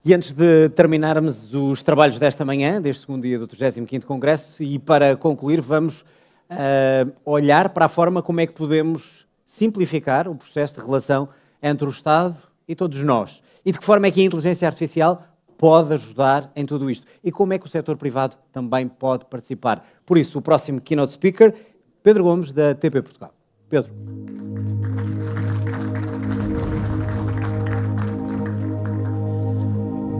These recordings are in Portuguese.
E antes de terminarmos os trabalhos desta manhã, deste segundo dia do 35º Congresso, e para concluir, vamos olhar para a forma como é que podemos simplificar o processo de relação entre o Estado e todos nós. E de que forma é que a inteligência artificial pode ajudar em tudo isto. E como é que o setor privado também pode participar. Por isso, o próximo keynote speaker, Pedro Gomes, da TP Portugal. Pedro.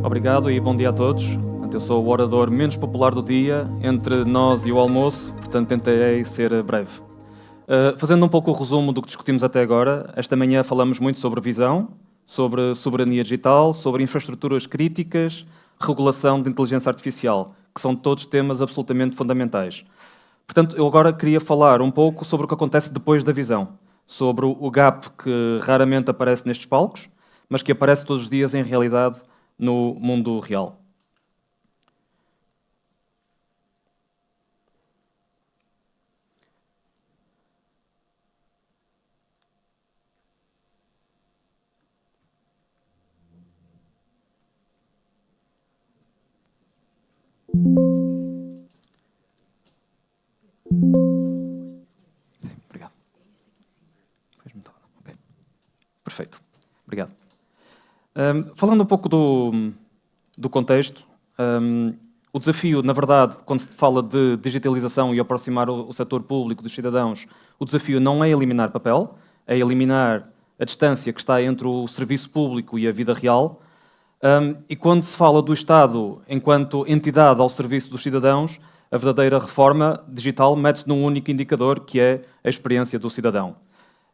Obrigado e bom dia a todos. Eu sou o orador menos popular do dia, entre nós e o almoço, portanto tentarei ser breve. Fazendo um pouco o resumo do que discutimos até agora, esta manhã falamos muito sobre visão, sobre soberania digital, sobre infraestruturas críticas, regulação de inteligência artificial, que são todos temas absolutamente fundamentais. Portanto, eu agora queria falar um pouco sobre o que acontece depois da visão, sobre o gap que raramente aparece nestes palcos, mas que aparece todos os dias em realidade no mundo real. Sim, obrigado. Okay. Perfeito. Obrigado. Falando um pouco do contexto, o desafio, na verdade, quando se fala de digitalização e aproximar o setor público dos cidadãos, o desafio não é eliminar papel, é eliminar a distância que está entre o serviço público e a vida real. E quando se fala do Estado enquanto entidade ao serviço dos cidadãos, a verdadeira reforma digital mete-se num único indicador, que é a experiência do cidadão.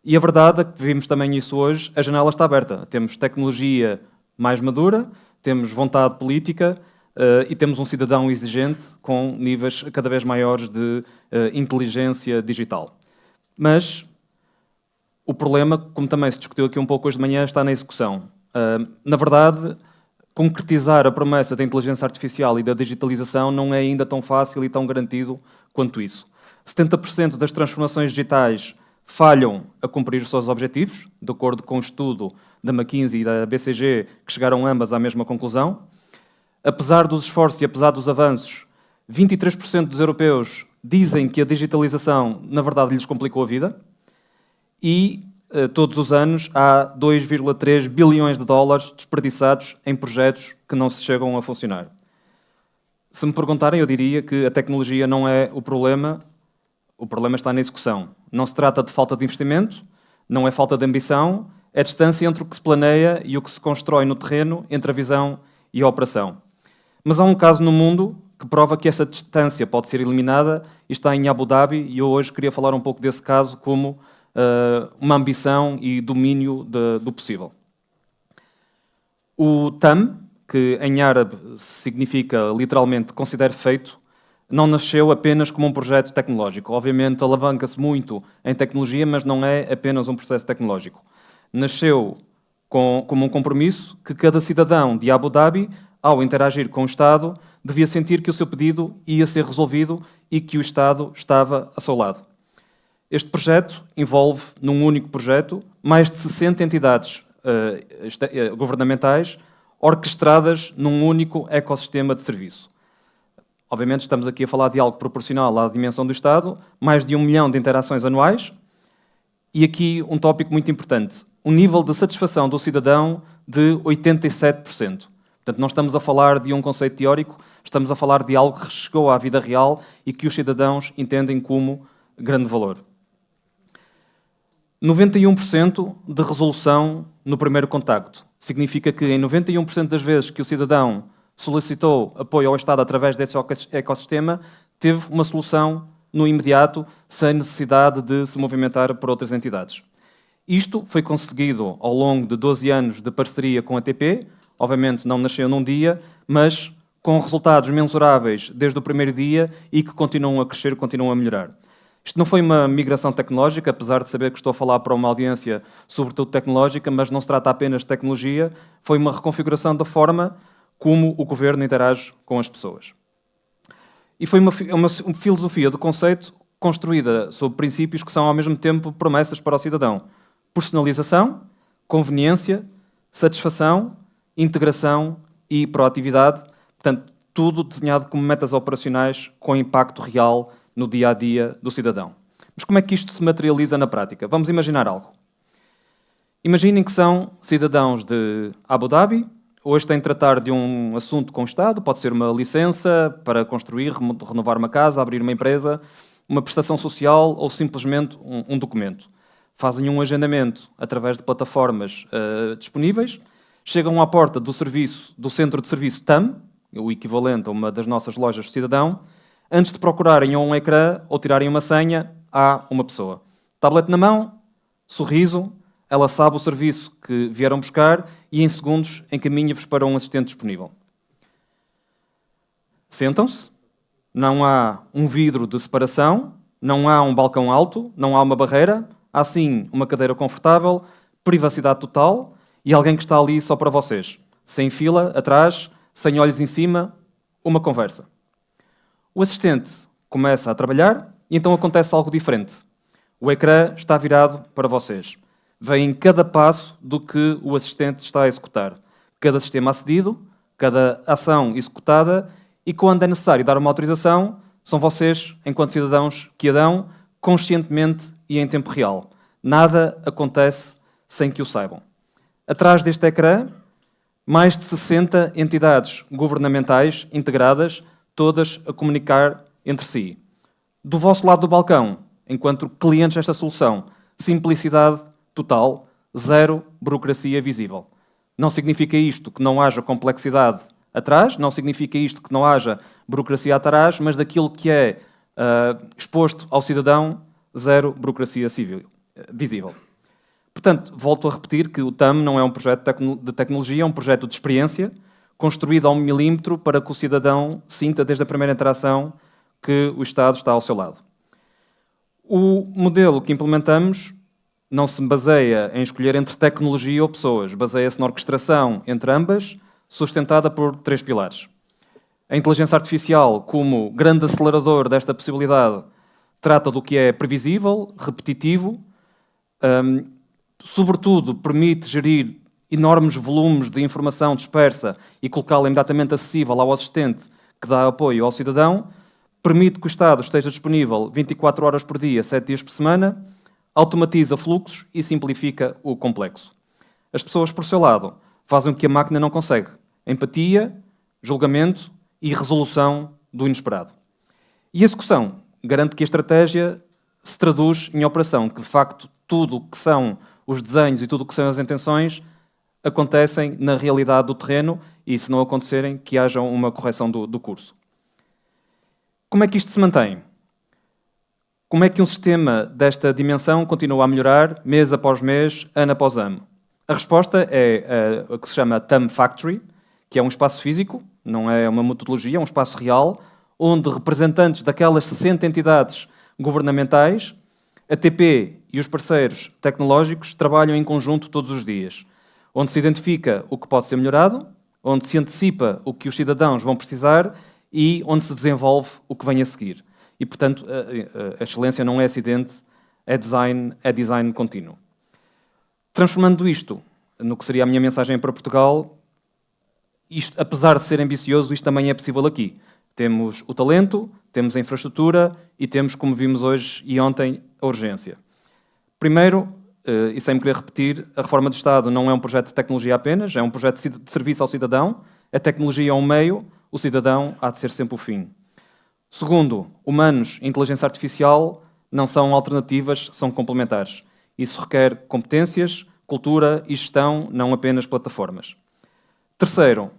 E a verdade é que vimos também isso hoje, a janela está aberta. Temos tecnologia mais madura, temos vontade política e temos um cidadão exigente com níveis cada vez maiores de inteligência digital. Mas o problema, como também se discutiu aqui um pouco hoje de manhã, está na execução. Na verdade, concretizar a promessa da inteligência artificial e da digitalização não é ainda tão fácil e tão garantido quanto isso. 70% das transformações digitais falham a cumprir os seus objetivos, de acordo com o estudo da McKinsey e da BCG, que chegaram ambas à mesma conclusão. Apesar dos esforços e apesar dos avanços, 23% dos europeus dizem que a digitalização, na verdade, lhes complicou a vida. E todos os anos há 2,3 bilhões de dólares desperdiçados em projetos que não se chegam a funcionar. Se me perguntarem, eu diria que a tecnologia não é o problema está na execução. Não se trata de falta de investimento, não é falta de ambição, é a distância entre o que se planeia e o que se constrói no terreno, entre a visão e a operação. Mas há um caso no mundo que prova que essa distância pode ser eliminada e está em Abu Dhabi, e eu hoje queria falar um pouco desse caso como uma ambição e domínio do possível. O TAM, que em árabe significa literalmente considere feito, não nasceu apenas como um projeto tecnológico. Obviamente alavanca-se muito em tecnologia, mas não é apenas um processo tecnológico. Nasceu como um compromisso que cada cidadão de Abu Dhabi, ao interagir com o Estado, devia sentir que o seu pedido ia ser resolvido e que o Estado estava a seu lado. Este projeto envolve, num único projeto, mais de 60 entidades governamentais orquestradas num único ecossistema de serviço. Obviamente estamos aqui a falar de algo proporcional à dimensão do Estado, mais de 1 milhão de interações anuais, e aqui um tópico muito importante, um nível de satisfação do cidadão de 87%. Portanto, não estamos a falar de um conceito teórico, estamos a falar de algo que chegou à vida real e que os cidadãos entendem como grande valor. 91% de resolução no primeiro contacto. Significa que em 91% das vezes que o cidadão solicitou apoio ao Estado através desse ecossistema, teve uma solução no imediato, sem necessidade de se movimentar por outras entidades. Isto foi conseguido ao longo de 12 anos de parceria com a ATP, obviamente não nasceu num dia, mas com resultados mensuráveis desde o primeiro dia e que continuam a crescer, continuam a melhorar. Isto não foi uma migração tecnológica, apesar de saber que estou a falar para uma audiência sobretudo tecnológica, mas não se trata apenas de tecnologia, foi uma reconfiguração da forma como o governo interage com as pessoas. E foi uma filosofia do conceito construída sobre princípios que são ao mesmo tempo promessas para o cidadão. Personalização, conveniência, satisfação, integração e proatividade, portanto, tudo desenhado como metas operacionais com impacto real no dia-a-dia do cidadão. Mas como é que isto se materializa na prática? Vamos imaginar algo. Imaginem que são cidadãos de Abu Dhabi, hoje têm de tratar de um assunto com o Estado, pode ser uma licença para construir, renovar uma casa, abrir uma empresa, uma prestação social ou simplesmente um documento. Fazem um agendamento através de plataformas disponíveis, chegam à porta do centro de serviço TAM, o equivalente a uma das nossas lojas de cidadão, antes de procurarem um ecrã ou tirarem uma senha, há uma pessoa. Tablet na mão, sorriso, ela sabe o serviço que vieram buscar e em segundos encaminha-vos para um assistente disponível. Sentam-se, não há um vidro de separação, não há um balcão alto, não há uma barreira, há sim uma cadeira confortável, privacidade total e alguém que está ali só para vocês. Sem fila, atrás, sem olhos em cima, uma conversa. O assistente começa a trabalhar e então acontece algo diferente. O ecrã está virado para vocês. Vem cada passo do que o assistente está a executar. Cada sistema acedido, cada ação executada e quando é necessário dar uma autorização, são vocês, enquanto cidadãos, que a dão conscientemente e em tempo real. Nada acontece sem que o saibam. Atrás deste ecrã, mais de 60 entidades governamentais integradas, todas a comunicar entre si. Do vosso lado do balcão, enquanto clientes desta solução, simplicidade total, zero burocracia visível. Não significa isto que não haja complexidade atrás, não significa isto que não haja burocracia atrás, mas daquilo que é exposto ao cidadão, zero burocracia visível. Portanto, volto a repetir que o TAM não é um projeto de tecnologia, é um projeto de experiência, construído ao milímetro para que o cidadão sinta desde a primeira interação que o Estado está ao seu lado. O modelo que implementamos não se baseia em escolher entre tecnologia ou pessoas, baseia-se na orquestração entre ambas, sustentada por 3 pilares. A inteligência artificial, como grande acelerador desta possibilidade, trata do que é previsível, repetitivo, sobretudo permite gerir enormes volumes de informação dispersa e colocá-la imediatamente acessível ao assistente que dá apoio ao cidadão, permite que o Estado esteja disponível 24 horas por dia, 7 dias por semana, automatiza fluxos e simplifica o complexo. As pessoas, por seu lado, fazem o que a máquina não consegue: empatia, julgamento e resolução do inesperado. E a execução garante que a estratégia se traduz em operação, que de facto tudo o que são os desenhos e tudo o que são as intenções acontecem na realidade do terreno e, se não acontecerem, que haja uma correção do curso. Como é que isto se mantém? Como é que um sistema desta dimensão continua a melhorar mês após mês, ano após ano? A resposta é o que se chama TAM Factory, que é um espaço físico, não é uma metodologia, é um espaço real, onde representantes daquelas 60 entidades governamentais, a TP e os parceiros tecnológicos trabalham em conjunto todos os dias, onde se identifica o que pode ser melhorado, onde se antecipa o que os cidadãos vão precisar e onde se desenvolve o que vem a seguir. E, portanto, a excelência não é acidente, é design contínuo. Transformando isto no que seria a minha mensagem para Portugal, isto, apesar de ser ambicioso, isto também é possível aqui. Temos o talento, temos a infraestrutura e temos, como vimos hoje e ontem, a urgência. Primeiro, e sem me querer repetir, a reforma do Estado não é um projeto de tecnologia apenas, é um projeto de serviço ao cidadão. A tecnologia é um meio, o cidadão há de ser sempre o fim. Segundo, humanos e inteligência artificial não são alternativas, são complementares. Isso requer competências, cultura e gestão, não apenas plataformas. Terceiro,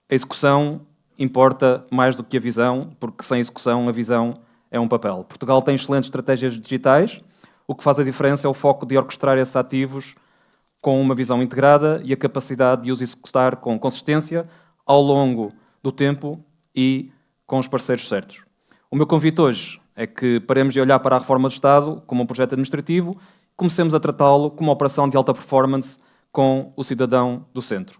a execução importa mais do que a visão, porque sem execução a visão é um papel. Portugal tem excelentes estratégias digitais, o que faz a diferença é o foco de orquestrar esses ativos com uma visão integrada e a capacidade de os executar com consistência ao longo do tempo e com os parceiros certos. O meu convite hoje é que paremos de olhar para a reforma do Estado como um projeto administrativo e comecemos a tratá-lo como uma operação de alta performance com o cidadão do centro.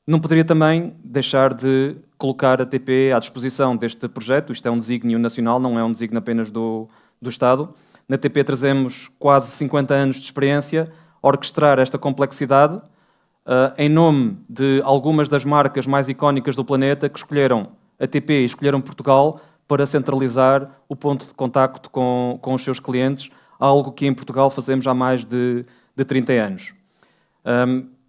Não poderia também deixar de colocar a TP à disposição deste projeto. Isto é um desígnio nacional, não é um desígnio apenas do Estado. Na TP trazemos quase 50 anos de experiência a orquestrar esta complexidade, em nome de algumas das marcas mais icónicas do planeta que escolheram a TP e escolheram Portugal para centralizar o ponto de contacto com os seus clientes, algo que em Portugal fazemos há mais de 30 anos.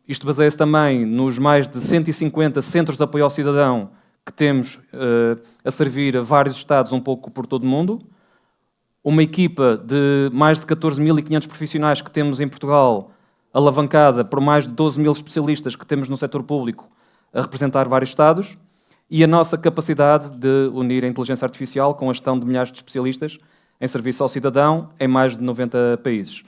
Isto baseia-se também nos mais de 150 centros de apoio ao cidadão que temos a servir a vários estados um pouco por todo o mundo, uma equipa de mais de 14.500 profissionais que temos em Portugal, alavancada por mais de 12.000 especialistas que temos no setor público a representar vários estados, e a nossa capacidade de unir a inteligência artificial com a gestão de milhares de especialistas em serviço ao cidadão em mais de 90 países.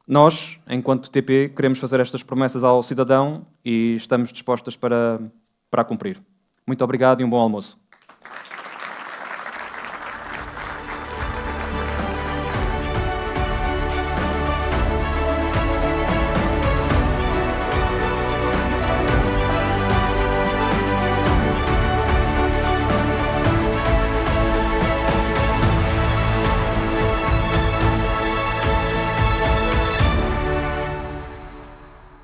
Nós, enquanto TP, queremos fazer estas promessas ao cidadão e estamos dispostos para cumprir. Muito obrigado e um bom almoço.